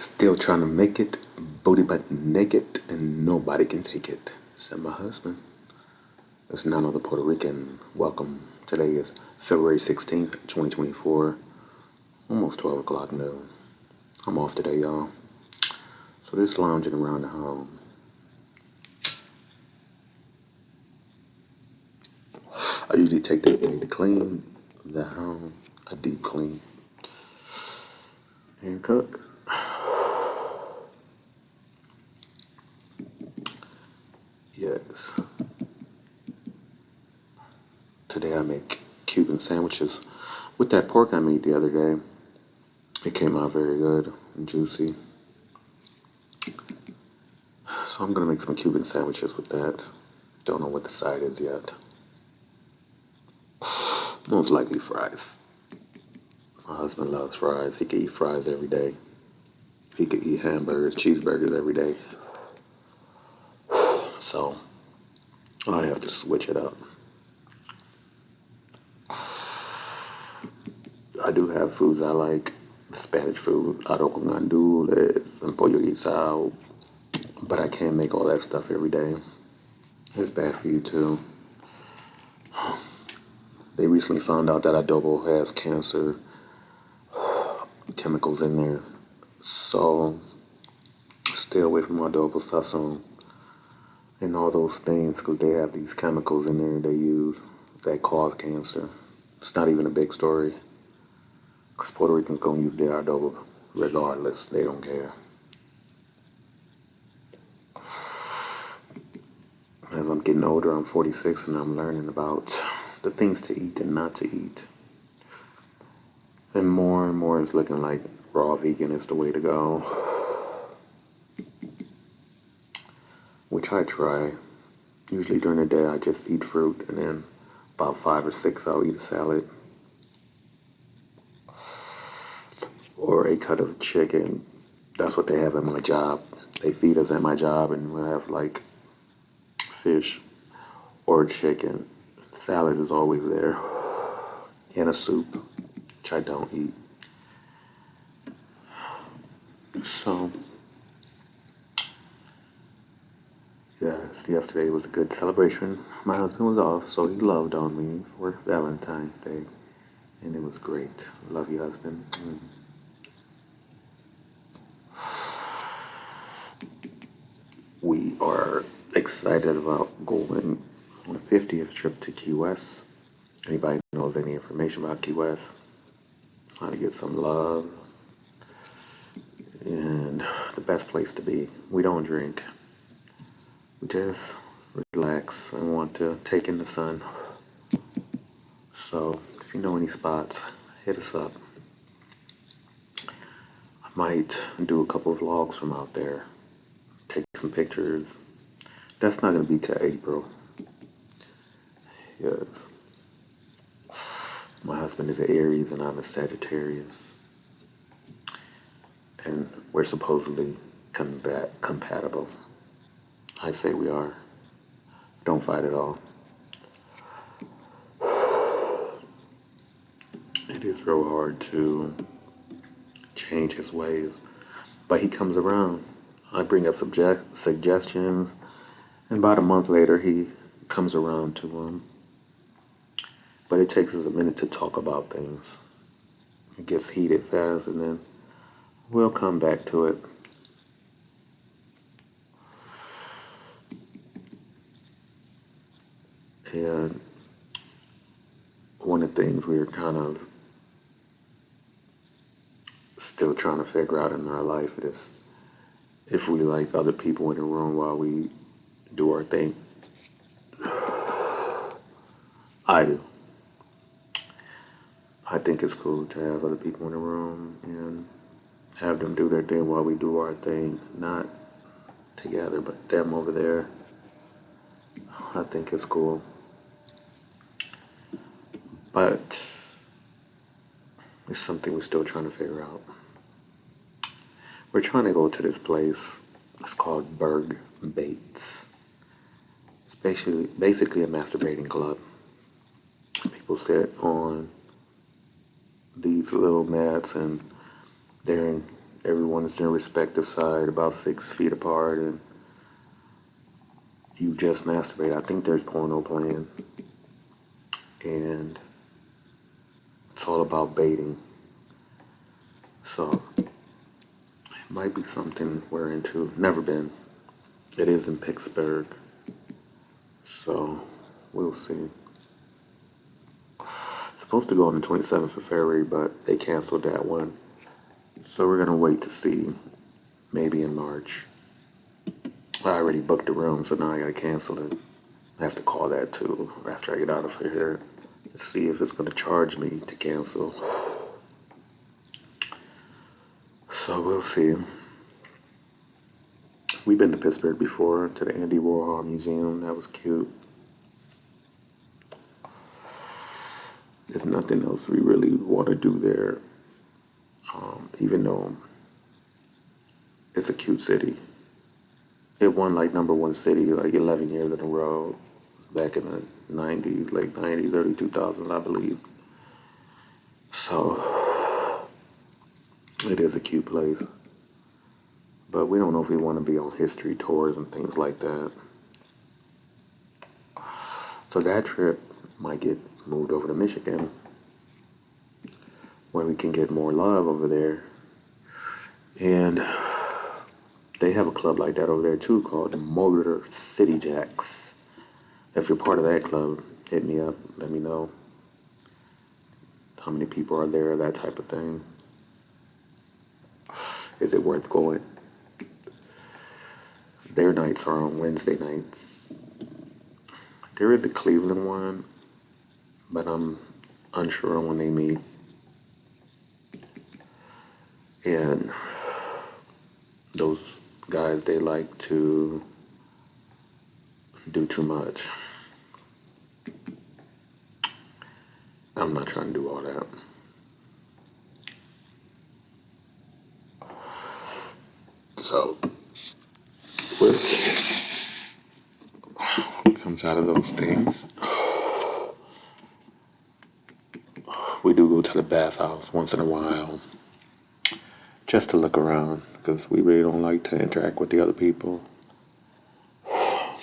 Still trying to make it, booty butt naked, and nobody can take it. Said my husband. It's Nano the Puerto Rican. Welcome. Today is February 16th, 2024. Almost 12 o'clock noon. I'm off today, y'all. So just lounging around the home. I usually take this day to clean the home, a deep clean, and cook. Yes. Today I make Cuban sandwiches with that pork I made the other day. It came out very good and juicy. So I'm gonna make some Cuban sandwiches with that. Don't know what the side is yet. Most likely fries. My husband loves fries. He could eat fries every day. He could eat hamburgers, cheeseburgers every day. So I have to switch it up. I do have foods I like. Spanish food, arroz con gandules, and pollo guisado. But I can't make all that stuff every day. It's bad for you too. They recently found out that adobo has cancer chemicals in there. So stay away from adobo sazon and all those things because they have these chemicals in there they use that cause cancer. It's not even a big story because Puerto Ricans gonna use their adobo regardless. They don't care. As I'm getting older, I'm 46 and I'm learning about the things to eat and not to eat. And more is looking like raw vegan is the way to go, which I try. Usually during the day I just eat fruit and then about 5 or 6 I'll eat a salad or a cut of chicken. That's what they have at my job. They feed us at my job and we'll have like fish or chicken. Salad is always there. And a soup, which I don't eat. So, yes, yesterday was a good celebration. My husband was off, so he loved on me for Valentine's Day. And it was great. Love you, husband. We are excited about going on a 50th trip to Key West. Anybody knows any information about Key West? How to get some love. And the best place to be. We don't drink. We just relax and want to take in the sun. So if you know any spots, hit us up. I might do a couple of vlogs from out there. Take some pictures. That's not going to be till April. Yes. My husband is an Aries and I'm a Sagittarius. And we're supposedly compatible. I say we are. Don't fight at all. It is real hard to change his ways. But he comes around. I bring up suggestions. And about a month later, he comes around to them. But it takes us a minute to talk about things. It gets heated fast, and then we'll come back to it. And one of the things we're kind of still trying to figure out in our life is if we like other people in the room while we do our thing. I do. I think it's cool to have other people in the room and have them do their thing while we do our thing. Not together, but them over there. I think it's cool. But it's something we're still trying to figure out. We're trying to go to this place. It's called Berg Bates. It's basically a masturbating club. People sit on these little mats and they're Everyone is in their respective side, about 6 feet apart, and you just masturbate. I think there's porno playing, and it's all about baiting. So it might be something we're into. Never been. It is in Pittsburgh, so we'll see. Supposed to go on the 27th of February, but they canceled that one. So we're gonna wait to see. Maybe in March. I already booked the room, so now I gotta cancel it. I have to call that too after I get out of here to see if it's gonna charge me to cancel. So we'll see. We've been to Pittsburgh before, to the Andy Warhol Museum. That was cute. There's nothing else we really want to do there, even though it's a cute city. It won like #1 city like 11 years in a row back in the 90s, late 90s, early 2000s, I believe. So it is a cute place. But we don't know if we want to be on history tours and things like that. So that trip might get moved over to Michigan, where we can get more love over there. And they have a club like that over there too called the Motor City Jacks. If you're part of that club, hit me up. Let me know how many people are there, that type of thing. Is it worth going? Their nights are on Wednesday nights. There is a Cleveland one, but I'm unsure on when they meet. And those guys, they like to do too much. I'm not trying to do all that. So, we'll see what comes out of those things. We do go to the bathhouse once in a while, just to look around, because we really don't like to interact with the other people.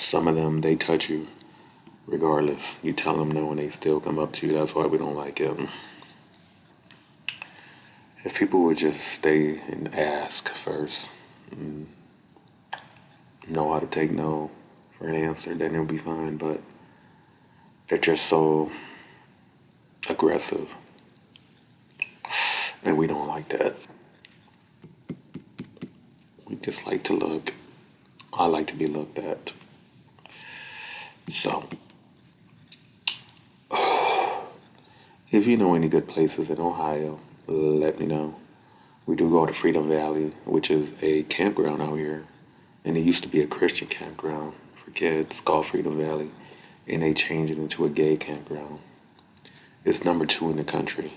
Some of them, they touch you regardless. You tell them no and they still come up to you. That's why we don't like it. If people would just stay and ask first and know how to take no for an answer, then it'll be fine. But they're just so aggressive, and we don't like that. We just like to look. I like to be looked at. So, if you know any good places in Ohio, let me know. We do go to Freedom Valley, which is a campground out here. And it used to be a Christian campground for kids called Freedom Valley. And they changed it into a gay campground. It's #2 in the country.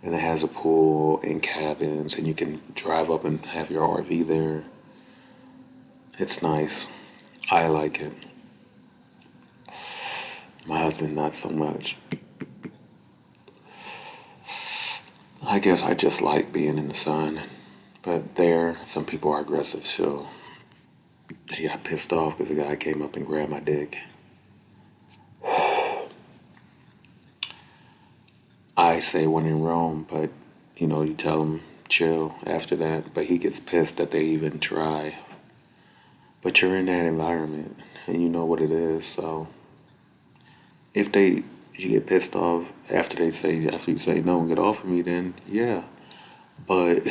And it has a pool and cabins, and you can drive up and have your RV there. It's nice. I like it. My husband, not so much. I guess I just like being in the sun. But there, some people are aggressive, so he got pissed off because the guy came up and grabbed my dick. I say when in Rome, but you tell him chill after that. But he gets pissed that they even try. But you're in that environment and you know what it is, so if you get pissed off after you say no and get off of me, then yeah. But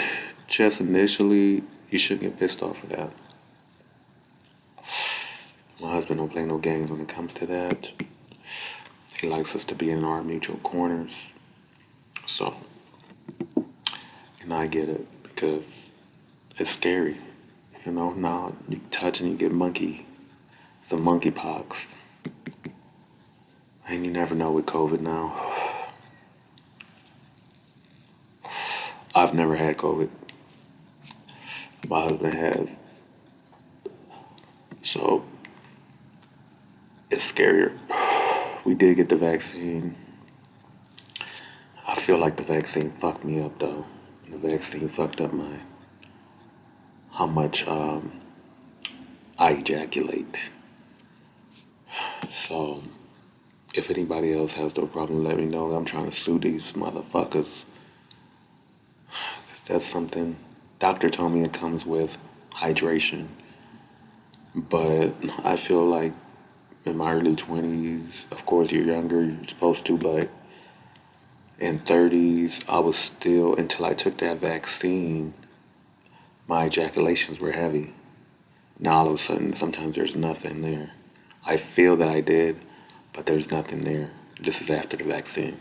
just initially, you shouldn't get pissed off for that. My husband don't play no games when it comes to that. He likes us to be in our mutual corners. So, and I get it because it's scary. Now you touch and you get some monkeypox. And you never know with COVID now. I've never had COVID. My husband has. So, it's scarier. We did get the vaccine. I feel like the vaccine fucked me up though. The vaccine fucked up how much I ejaculate. So if anybody else has no problem, let me know. I'm trying to sue these motherfuckers. That's something. Doctor told me it comes with hydration. But I feel like in my early 20s, of course you're younger, you're supposed to, but in 30s, I was still, until I took that vaccine, my ejaculations were heavy. Now all of a sudden, sometimes there's nothing there. I feel that I did, but there's nothing there. This is after the vaccine.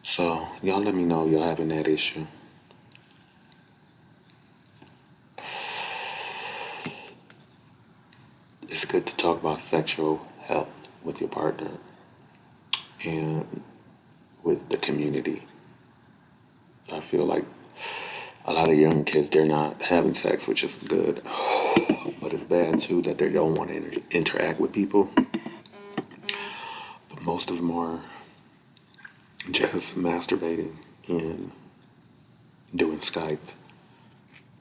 So, y'all let me know y'all having that issue. It's good to talk about sexual health with your partner and with the community. I feel like a lot of young kids, they're not having sex, which is good. But it's bad too that they don't want to interact with people. But most of them are just masturbating and doing Skype.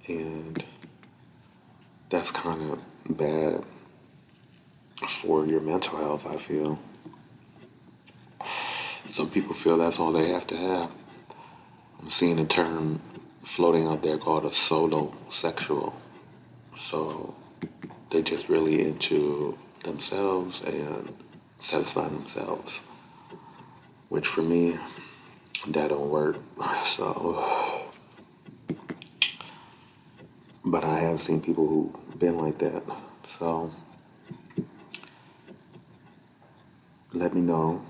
And that's kind of bad for your mental health, I feel. Some people feel that's all they have to have. I'm seeing a term floating out there called a solo sexual. So they just really into themselves and satisfying themselves. Which for me, that don't work. So, but I have seen people who've been like that. So let me know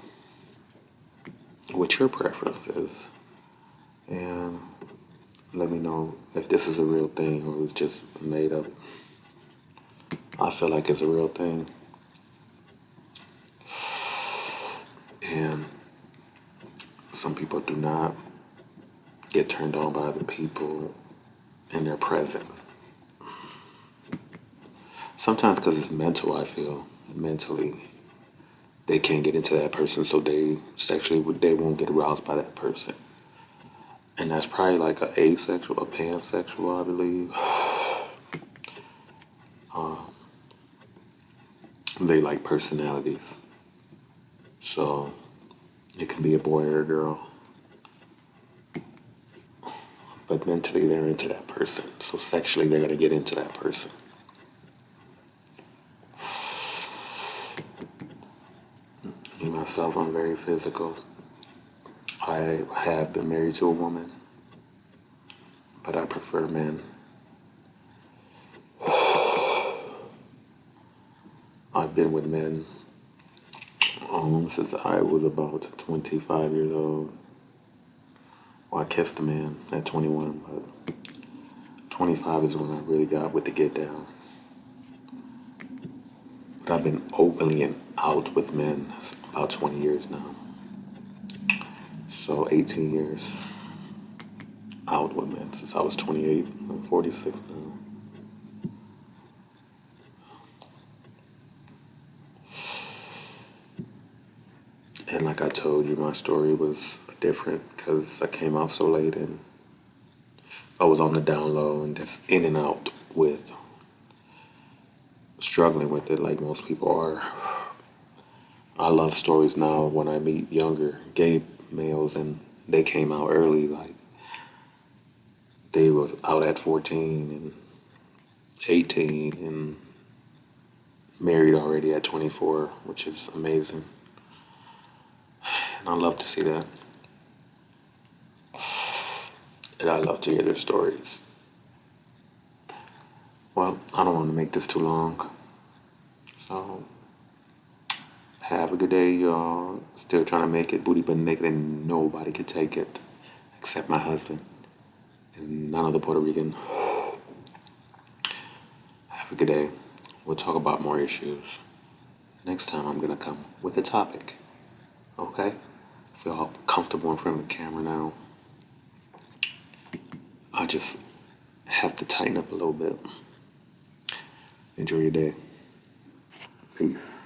what your preference is. And let me know if this is a real thing or it's just made up. I feel like it's a real thing. And some people do not get turned on by the people in their presence. Sometimes because it's mental, I feel. Mentally, they can't get into that person, so they sexually, they won't get aroused by that person. And that's probably like a asexual, a pansexual, I believe. They like personalities. So it can be a boy or a girl. But mentally, they're into that person. So sexually, they're going to get into that person. Me, myself, I'm very physical. I have been married to a woman, but I prefer men. I've been with men since I was about 25 years old. Well, I kissed a man at 21, but 25 is when I really got with the get down. But I've been openly out with men about 20 years now. So 18 years out with men since I was 28. I'm 46 now. And like I told you, my story was different because I came out so late and I was on the down low and just in and out with struggling with it like most people are. I love stories now when I meet younger gay males and they came out early, like they was out at 14 and 18 and married already at 24, which is amazing. And I love to see that. And I love to hear their stories. Well, I don't want to make this too long. So, have a good day, y'all. Still trying to make it booty but naked and nobody can take it. Except my husband. Is none of the Puerto Rican. Have a good day. We'll talk about more issues. Next time I'm gonna come with a topic. Okay? I feel comfortable in front of the camera now. I just have to tighten up a little bit. Enjoy your day. Peace.